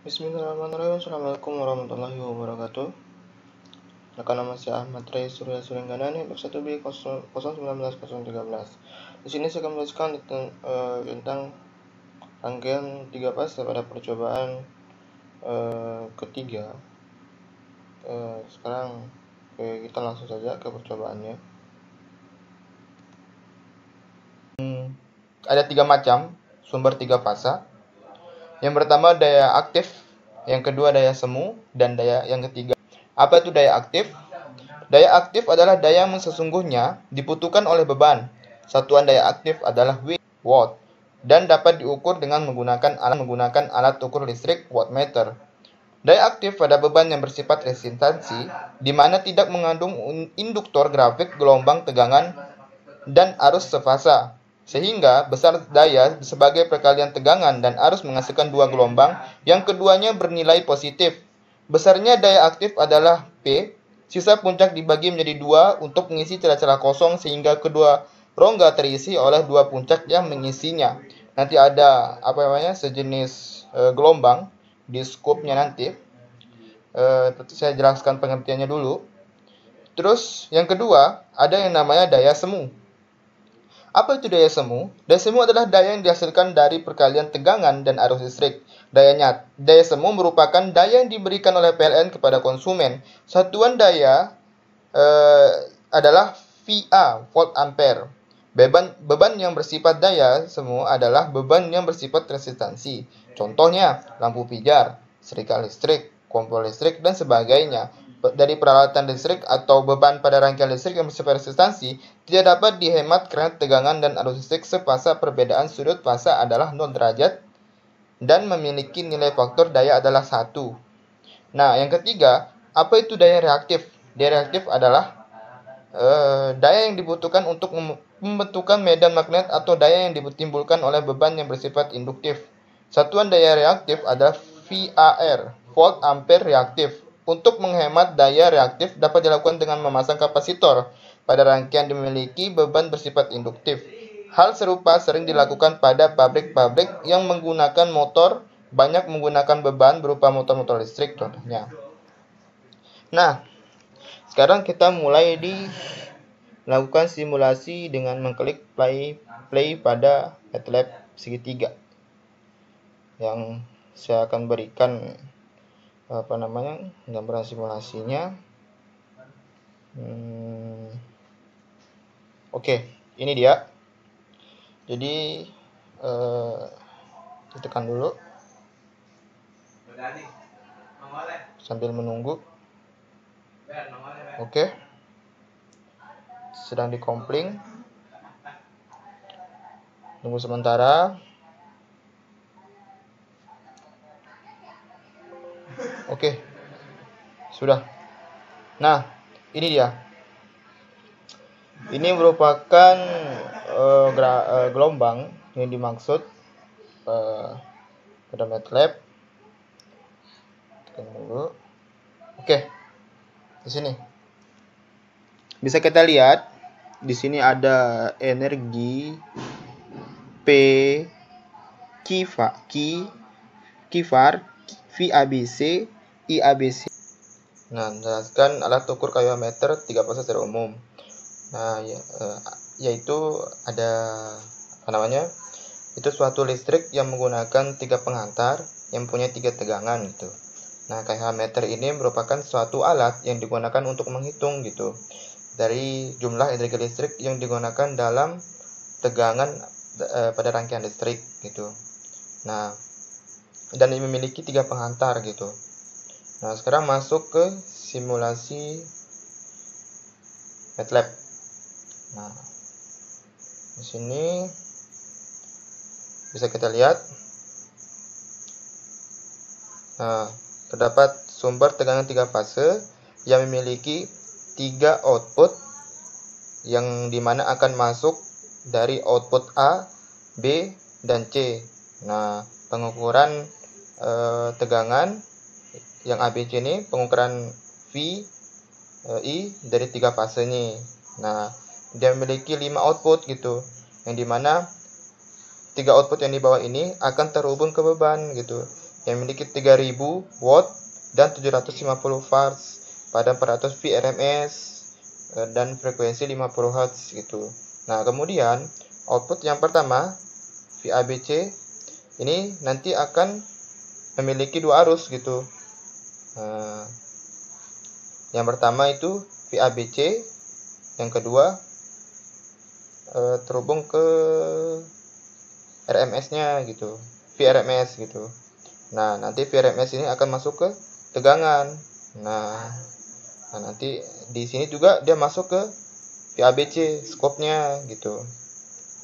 Bismillahirrahmanirrahim. Assalamualaikum warahmatullahi wabarakatuh. Nama saya Ahmad Ray Surya Suringgana, NIP 1B 019013. Di sini saya akan menjelaskan tentang rangkaian 3 fase pada percobaan ketiga. Sekarang kita langsung saja ke percobaannya. Ada 3 macam sumber 3 fase. Yang pertama daya aktif, yang kedua daya semu, dan daya yang ketiga. Apa itu daya aktif? Daya aktif adalah daya yang sesungguhnya dibutuhkan oleh beban. Satuan daya aktif adalah watt dan dapat diukur dengan menggunakan alat ukur listrik wattmeter. Daya aktif pada beban yang bersifat resistansi, di mana tidak mengandung induktor grafik gelombang tegangan dan arus sefasa, sehingga besar daya sebagai perkalian tegangan dan arus menghasilkan 2 gelombang yang keduanya bernilai positif. Besarnya daya aktif adalah P, sisa puncak dibagi menjadi 2 untuk mengisi celah-celah kosong sehingga kedua rongga terisi oleh 2 puncak yang mengisinya. Nanti ada sejenis gelombang di scope-nya nanti. Saya jelaskan pengertiannya dulu. Terus yang kedua ada yang namanya daya semu. Apa itu daya semu? Daya semu adalah daya yang dihasilkan dari perkalian tegangan dan arus listrik. Daya semu merupakan daya yang diberikan oleh PLN kepada konsumen. Satuan daya adalah VA, volt ampere. Beban yang bersifat daya semu adalah beban yang bersifat resistansi. Contohnya, lampu pijar, setrika listrik, kompor listrik, dan sebagainya. Dari peralatan listrik atau beban pada rangkaian listrik yang bersifat resistansi tidak dapat dihemat karena tegangan dan arus listrik sepasa perbedaan sudut fase adalah 0 derajat dan memiliki nilai faktor daya adalah 1. Nah, yang ketiga, apa itu daya reaktif? Daya reaktif adalah daya yang dibutuhkan untuk membentukkan medan magnet atau daya yang ditimbulkan oleh beban yang bersifat induktif. Satuan daya reaktif adalah VAR, volt ampere reaktif. Untuk menghemat daya reaktif dapat dilakukan dengan memasang kapasitor pada rangkaian yang memiliki beban bersifat induktif. Hal serupa sering dilakukan pada pabrik-pabrik yang menggunakan motor, banyak menggunakan beban berupa motor-motor listrik contohnya. Nah, sekarang kita mulai dilakukan simulasi dengan mengklik play pada MATLAB segitiga. Yang saya akan berikan gambaran simulasinya. Oke, ini dia. Jadi ditekan dulu sambil menunggu. Oke, sedang dikompling. Tunggu sementara. Oke, sudah. Nah, ini dia. Ini merupakan gelombang yang dimaksud pada MATLAB. Tekan dulu. Oke, di sini bisa kita lihat. Di sini ada energi P kifar VABC IABC. Nah, menjelaskan alat ukur kalorimeter 3 fase secara umum. Nah, yaitu ada itu suatu listrik yang menggunakan 3 penghantar yang punya 3 tegangan gitu. Nah, kalorimeter ini merupakan suatu alat yang digunakan untuk menghitung gitu dari jumlah energi listrik yang digunakan dalam tegangan pada rangkaian listrik gitu. Nah, dan ini memiliki 3 penghantar gitu. Nah, sekarang masuk ke simulasi MATLAB. Nah, di sini bisa kita lihat. Nah, terdapat sumber tegangan 3 fase yang memiliki 3 output yang dimana akan masuk dari output A, B, dan C. Nah, pengukuran tegangan yang ABC ini pengukuran V, I dari 3 fase ini. Nah, dia memiliki 5 output gitu, yang dimana 3 output yang di bawah ini akan terhubung ke beban gitu. yang memiliki 3000 watt dan 750 volts pada 400 VRMS dan frekuensi 50 Hz gitu. Nah, kemudian output yang pertama VABC ini nanti akan memiliki dua arus gitu. Yang pertama itu VABC, yang kedua terhubung ke RMS-nya gitu, VRMS gitu. Nah, nanti VRMS ini akan masuk ke tegangan. Nah, nanti di sini juga dia masuk ke VABC skopnya gitu.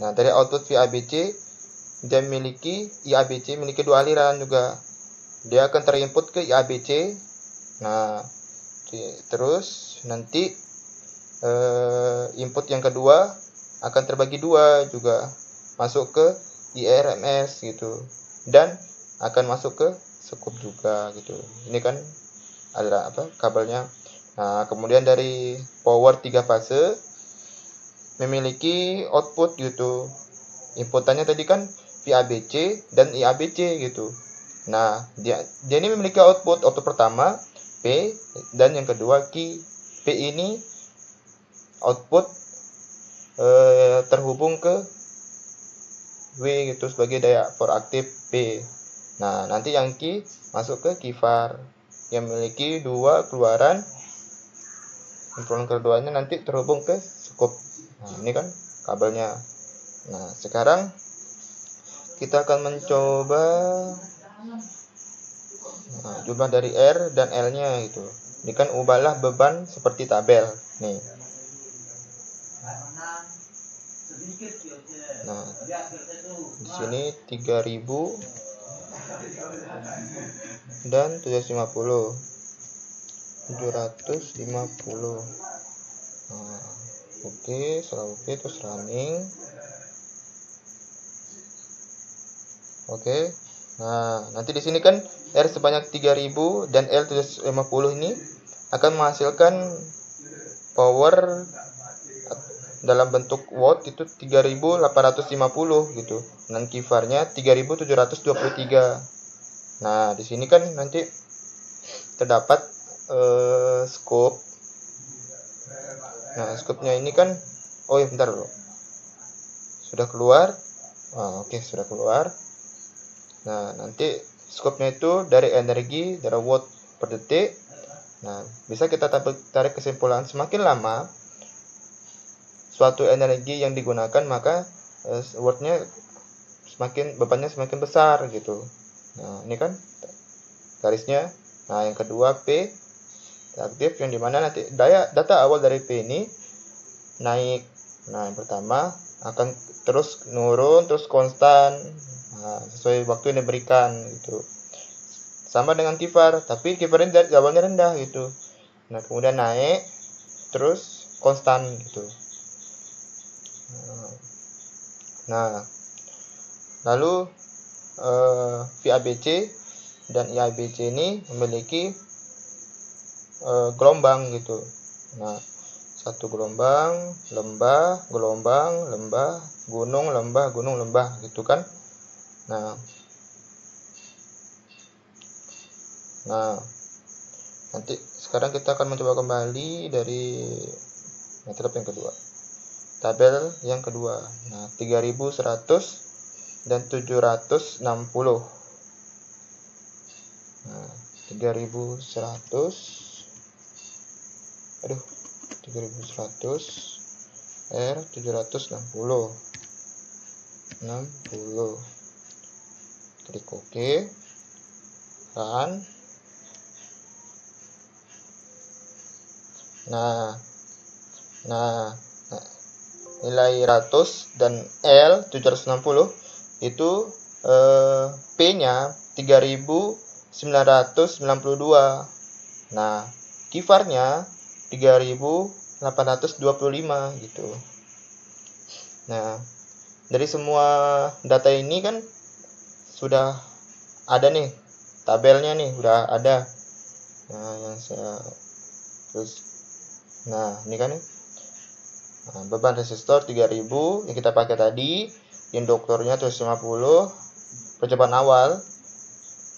Nah, dari output VABC dia memiliki IABC, memiliki dua aliran juga. Dia akan terinput ke IABC. Nah, terus nanti input yang kedua akan terbagi dua juga, masuk ke IRMS gitu, dan akan masuk ke skup juga gitu. Ini kan ada kabelnya. Nah, kemudian dari power 3 fase memiliki output gitu. Inputannya tadi kan VABC dan IABC gitu. Nah, dia ini memiliki output pertama P dan yang kedua Q. P ini output terhubung ke W gitu sebagai daya aktif P. Nah, nanti yang Q masuk ke kifar yang memiliki dua keluaran. Keluaran keduanya nanti terhubung ke skup. Nah, ini kan kabelnya. Nah, sekarang kita akan mencoba jumlah dari R dan L-nya gitu. Ini kan ubahlah beban seperti tabel. Nih. Nah, di sini 3000 dan 750. Nah, oke, setelah oke terus running. Oke. Nah, nanti di sini kan R sebanyak 3000 dan L 750 ini akan menghasilkan power dalam bentuk watt itu 3850 gitu. Dan kifarnya 3723. Nah, di sini kan nanti terdapat scope. Nah, scope-nya ini kan bentar dulu. Sudah keluar. Oke, sudah keluar. Nah, nanti scope-nya itu dari energi dari watt per detik. Nah, bisa kita tarik kesimpulan semakin lama suatu energi yang digunakan, maka watt-nya bebannya semakin besar gitu. Nah, ini kan garisnya. Nah, yang kedua P aktif, yang dimana nanti data awal dari P ini naik. Nah, yang pertama akan terus nurun, terus konstan. Nah, sesuai waktu yang diberikan gitu. Sama dengan kifar, tapi kifar ini dari awalnya rendah gitu. Nah, kemudian naik, terus konstan gitu. Nah, lalu VABC dan IABC ini memiliki gelombang gitu. Nah, satu gelombang, lembah, gelombang, lembah, gunung, lembah, gunung, lembah gitu kan. Nah, nanti sekarang kita akan mencoba kembali dari metode yang kedua. Tabel yang kedua. Nah, 3100 dan 760. Nah, 3100 R 760. Klik OK. Run. Nah, nilai 100 dan L 760 itu P-nya 3992. Nah, kifarnya 3825 gitu. Nah, dari semua data ini kan sudah ada nih tabelnya nih, udah ada. Nah, yang saya terus ini kan nih. Nah, beban resistor 3000 yang kita pakai tadi, induktornya 750, percobaan awal.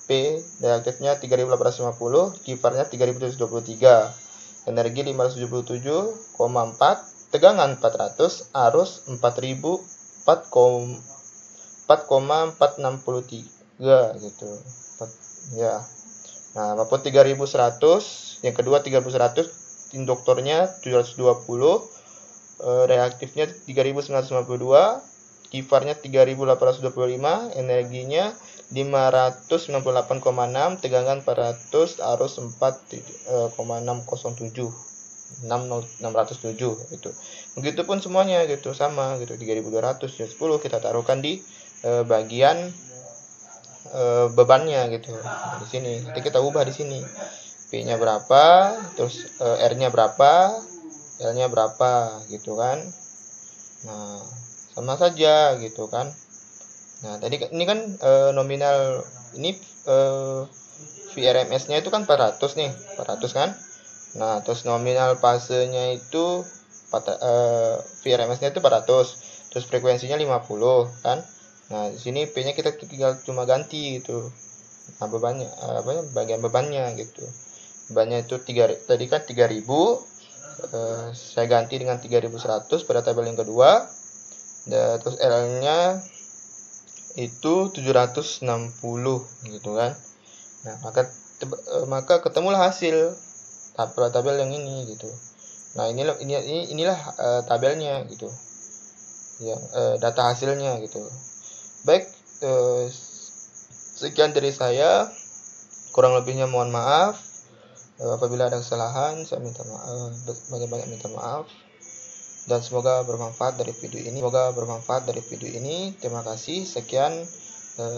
P daya aktifnya 3850, kifarnya 3723, energi 577,4, tegangan 400, arus 4,463 gitu. Ya. Nah, output 3100, yang kedua 3100, induktornya 720, reaktifnya 3952, kifarnya 3825, energinya 598,6, tegangan 400, arus 4,607 gitu. Begitupun semuanya gitu, sama gitu, 3200 10 kita taruhkan di bagian bebannya gitu. Di sini nanti kita ubah di sini. P-nya berapa, terus R-nya berapa, L-nya berapa gitu kan. Nah, sama saja gitu kan. Nah, tadi ini kan nominal ini VRMS-nya itu kan 400 nih, 400 kan. Nah, terus nominal fasenya itu VRMS-nya itu 400, terus frekuensinya 50 kan. Nah, di sini P-nya kita tinggal cuma ganti gitu. Nah, bebannya bagian bebannya gitu. Bebannya itu tadi kan 3000, saya ganti dengan 3100 pada tabel yang kedua. Dan terus L-nya itu 760 gitu kan. Nah, maka ketemulah hasil tabel yang ini gitu. Nah, inilah tabelnya gitu. Ya, data hasilnya gitu. Baik, sekian dari saya. Kurang lebihnya mohon maaf. Apabila ada kesalahan, saya minta maaf, banyak-banyak minta maaf. Dan semoga bermanfaat dari video ini. Terima kasih. Sekian,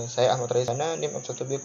saya Ahmad Raizana, NIM 1B